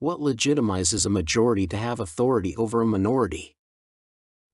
What legitimizes a majority to have authority over a minority?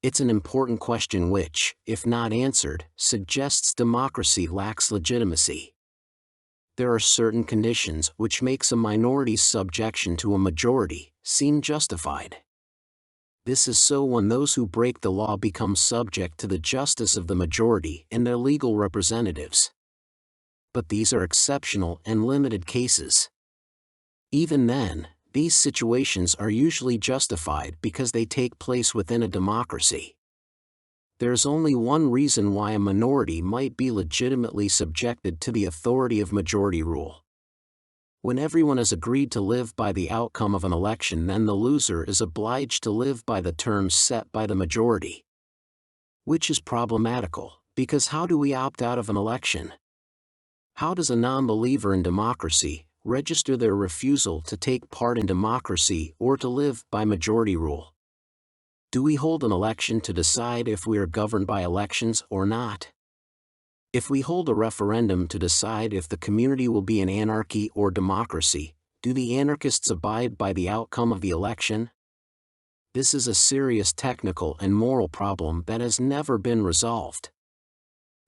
It's an important question which, if not answered, suggests democracy lacks legitimacy. There are certain conditions which makes a minority's subjection to a majority seem justified. This is so when those who break the law become subject to the justice of the majority and their legal representatives. But these are exceptional and limited cases. Even then, these situations are usually justified because they take place within a democracy. There's only one reason why a minority might be legitimately subjected to the authority of majority rule. When everyone has agreed to live by the outcome of an election, then the loser is obliged to live by the terms set by the majority. Which is problematical, because how do we opt out of an election? How does a non-believer in democracy register their refusal to take part in democracy or to live by majority rule? Do we hold an election to decide if we are governed by elections or not? If we hold a referendum to decide if the community will be in anarchy or democracy, do the anarchists abide by the outcome of the election? This is a serious technical and moral problem that has never been resolved.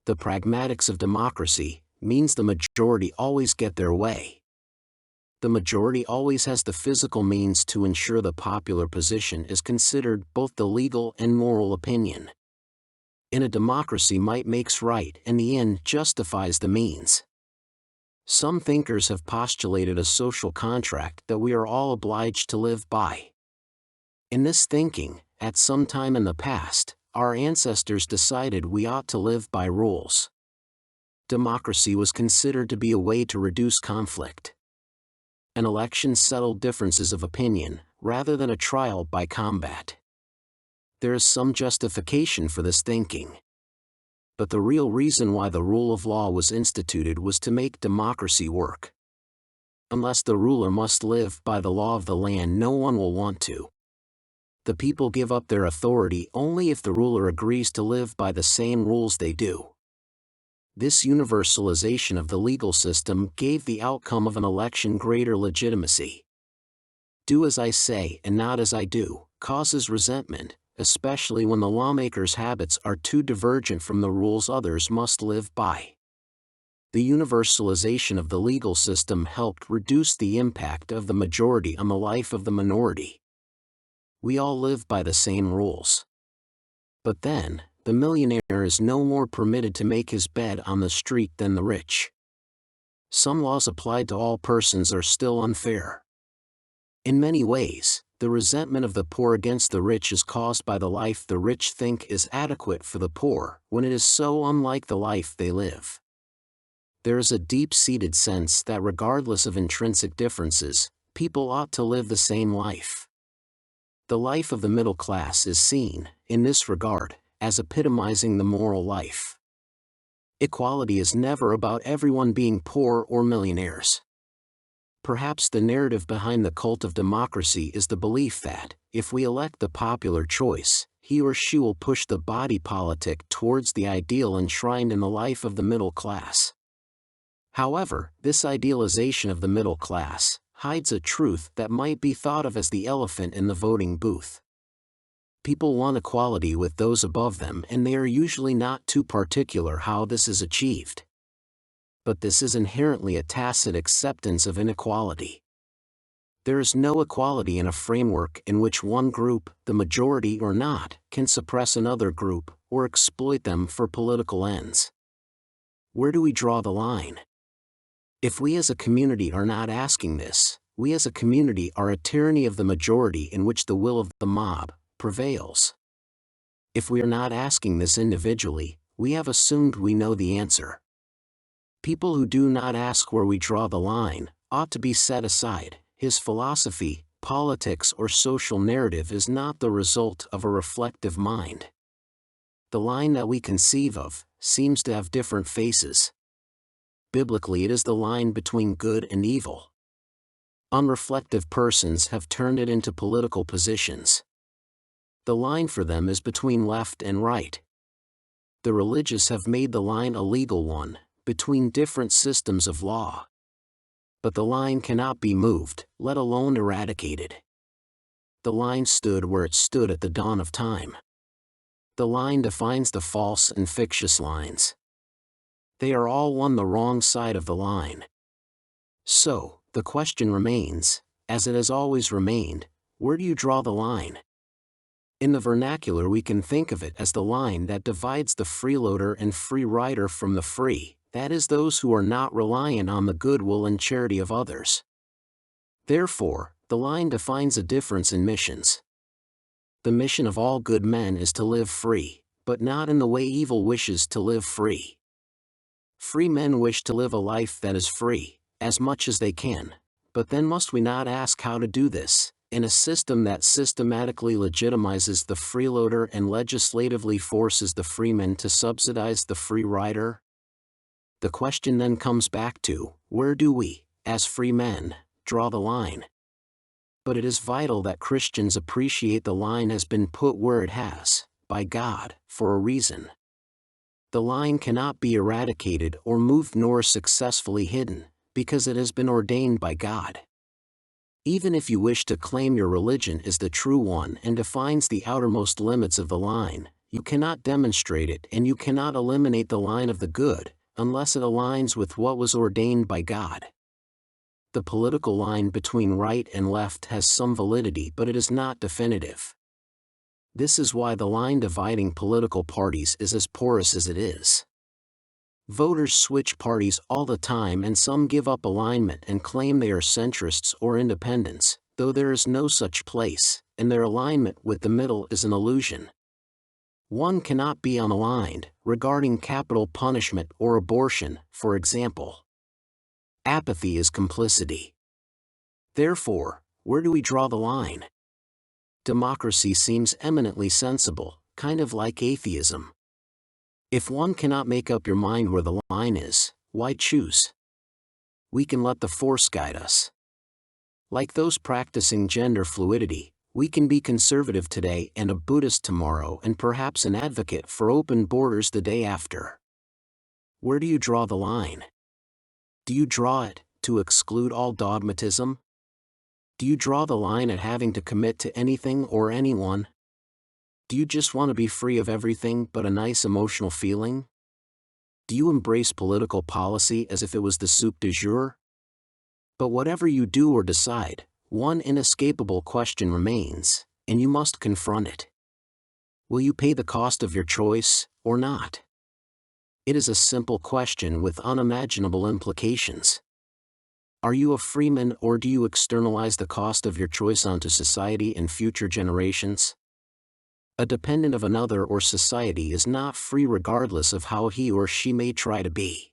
The pragmatics of democracy means the majority always get their way. The majority always has the physical means to ensure the popular position is considered both the legal and moral opinion. In a democracy, might makes right and the end justifies the means. Some thinkers have postulated a social contract that we are all obliged to live by. In this thinking, at some time in the past, our ancestors decided we ought to live by rules. Democracy was considered to be a way to reduce conflict. An election settled differences of opinion, rather than a trial by combat. There is some justification for this thinking. But the real reason why the rule of law was instituted was to make democracy work. Unless the ruler must live by the law of the land, no one will want to. The people give up their authority only if the ruler agrees to live by the same rules they do. This universalization of the legal system gave the outcome of an election greater legitimacy. Do as I say and not as I do causes resentment, especially when the lawmaker's habits are too divergent from the rules others must live by. The universalization of the legal system helped reduce the impact of the majority on the life of the minority. We all live by the same rules. But then, the millionaire is no more permitted to make his bed on the street than the rich. Some laws applied to all persons are still unfair. In many ways, the resentment of the poor against the rich is caused by the life the rich think is adequate for the poor, when it is so unlike the life they live. There is a deep-seated sense that regardless of intrinsic differences, people ought to live the same life. The life of the middle class is seen, in this regard, as epitomizing the moral life. Equality is never about everyone being poor or millionaires. Perhaps the narrative behind the cult of democracy is the belief that, if we elect the popular choice, he or she will push the body politic towards the ideal enshrined in the life of the middle class. However, this idealization of the middle class hides a truth that might be thought of as the elephant in the voting booth. People want equality with those above them, and they are usually not too particular how this is achieved. But this is inherently a tacit acceptance of inequality. There is no equality in a framework in which one group, the majority or not, can suppress another group, or exploit them for political ends. Where do we draw the line? If we as a community are not asking this, we as a community are a tyranny of the majority in which the will of the mob prevails. If we are not asking this individually, we have assumed we know the answer. People who do not ask where we draw the line ought to be set aside. His philosophy, politics, or social narrative is not the result of a reflective mind. The line that we conceive of seems to have different faces. Biblically, it is the line between good and evil. Unreflective persons have turned it into political positions. The line for them is between left and right. The religious have made the line a legal one, between different systems of law. But the line cannot be moved, let alone eradicated. The line stood where it stood at the dawn of time. The line defines the false and fictitious lines. They are all on the wrong side of the line. So, the question remains, as it has always remained, where do you draw the line? In the vernacular we can think of it as the line that divides the freeloader and free rider from the free, that is those who are not reliant on the goodwill and charity of others. Therefore, the line defines a difference in missions. The mission of all good men is to live free, but not in the way evil wishes to live free. Free men wish to live a life that is free, as much as they can, but then must we not ask how to do this, in a system that systematically legitimizes the freeloader and legislatively forces the freeman to subsidize the free rider? The question then comes back to, where do we, as free men, draw the line? But it is vital that Christians appreciate the line has been put where it has, by God, for a reason. The line cannot be eradicated or moved nor successfully hidden, because it has been ordained by God. Even if you wish to claim your religion is the true one and defines the outermost limits of the line, you cannot demonstrate it and you cannot eliminate the line of the good, unless it aligns with what was ordained by God. The political line between right and left has some validity, but it is not definitive. This is why the line dividing political parties is as porous as it is. Voters switch parties all the time and some give up alignment and claim they are centrists or independents, though there is no such place, and their alignment with the middle is an illusion. One cannot be unaligned, regarding capital punishment or abortion, for example. Apathy is complicity. Therefore, where do we draw the line? Democracy seems eminently sensible, kind of like atheism. If one cannot make up your mind where the line is, why choose? We can let the Force guide us. Like those practicing gender fluidity, we can be conservative today and a Buddhist tomorrow and perhaps an advocate for open borders the day after. Where do you draw the line? Do you draw it to exclude all dogmatism? Do you draw the line at having to commit to anything or anyone? Do you just want to be free of everything but a nice emotional feeling? Do you embrace political policy as if it was the soup du jour? But whatever you do or decide, one inescapable question remains, and you must confront it. Will you pay the cost of your choice, or not? It is a simple question with unimaginable implications. Are you a freeman or do you externalize the cost of your choice onto society and future generations? A dependent of another or society is not free regardless of how he or she may try to be.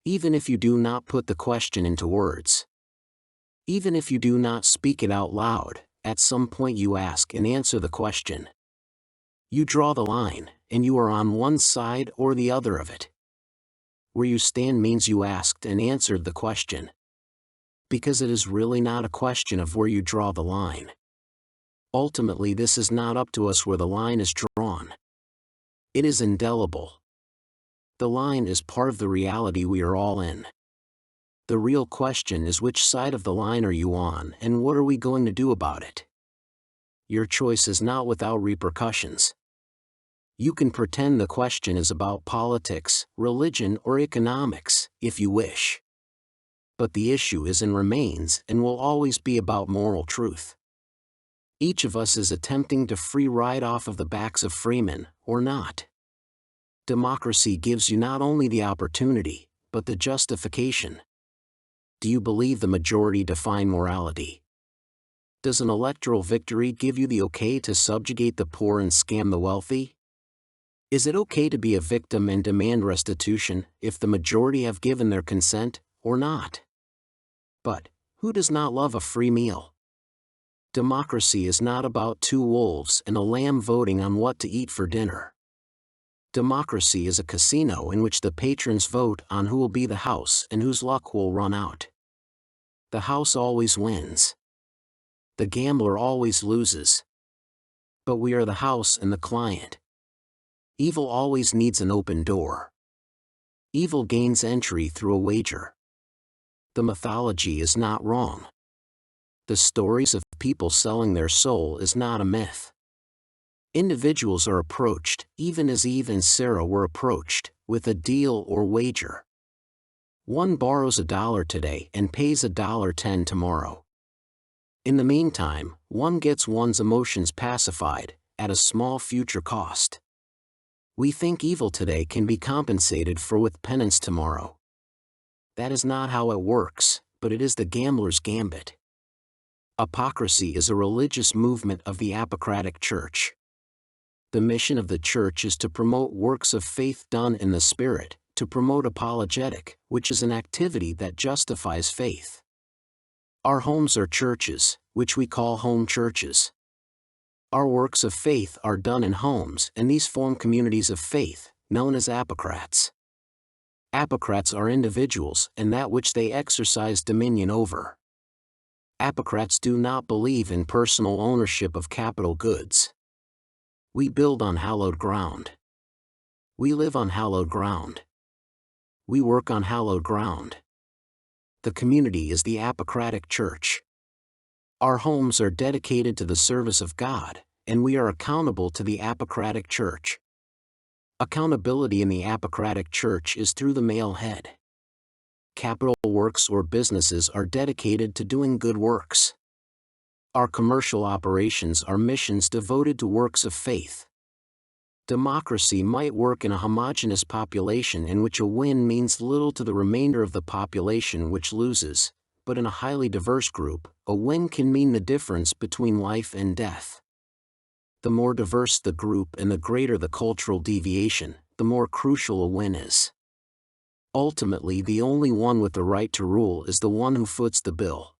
Even if you do not put the question into words. Even if you do not speak it out loud, at some point you ask and answer the question. You draw the line, and you are on one side or the other of it. Where you stand means you asked and answered the question. Because it is really not a question of where you draw the line. Ultimately, this is not up to us where the line is drawn. It is indelible. The line is part of the reality we are all in. The real question is which side of the line are you on and what are we going to do about it? Your choice is not without repercussions. You can pretend the question is about politics, religion, or economics, if you wish. But the issue is and remains and will always be about moral truth. Each of us is attempting to free ride off of the backs of freemen, or not. Democracy gives you not only the opportunity, but the justification. Do you believe the majority define morality? Does an electoral victory give you the okay to subjugate the poor and scam the wealthy? Is it okay to be a victim and demand restitution if the majority have given their consent, or not? But, who does not love a free meal? Democracy is not about two wolves and a lamb voting on what to eat for dinner. Democracy is a casino in which the patrons vote on who will be the house and whose luck will run out. The house always wins. The gambler always loses. But we are the house and the client. Evil always needs an open door. Evil gains entry through a wager. The mythology is not wrong. The stories of people selling their soul is not a myth. Individuals are approached, even as Eve and Sarah were approached, with a deal or wager. One borrows $1 today and pays $1.10 tomorrow. In the meantime, one gets one's emotions pacified, at a small future cost. We think evil today can be compensated for with penance tomorrow. That is not how it works, but it is the gambler's gambit. Apocracy is a religious movement of the Apocratic Church. The mission of the Church is to promote works of faith done in the Spirit, to promote apologetic, which is an activity that justifies faith. Our homes are churches, which we call home churches. Our works of faith are done in homes, and these form communities of faith, known as apocrats. Apocrats are individuals and that which they exercise dominion over. Apocrats do not believe in personal ownership of capital goods. We build on hallowed ground. We live on hallowed ground. We work on hallowed ground. The community is the Apocratic Church. Our homes are dedicated to the service of God, and we are accountable to the Apocratic Church. Accountability in the Apocratic Church is through the male head. Capital works or businesses are dedicated to doing good works. Our commercial operations are missions devoted to works of faith. Democracy might work in a homogeneous population in which a win means little to the remainder of the population which loses, but in a highly diverse group, a win can mean the difference between life and death. The more diverse the group and the greater the cultural deviation, the more crucial a win is. Ultimately, the only one with the right to rule is the one who foots the bill.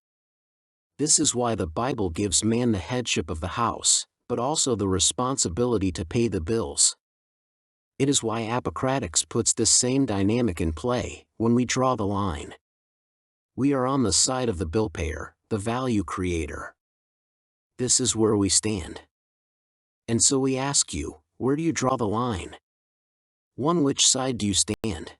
This is why the Bible gives man the headship of the house, but also the responsibility to pay the bills. It is why Apocratics puts this same dynamic in play when we draw the line. We are on the side of the bill payer, the value creator. This is where we stand. And so we ask you, where do you draw the line? On which side do you stand?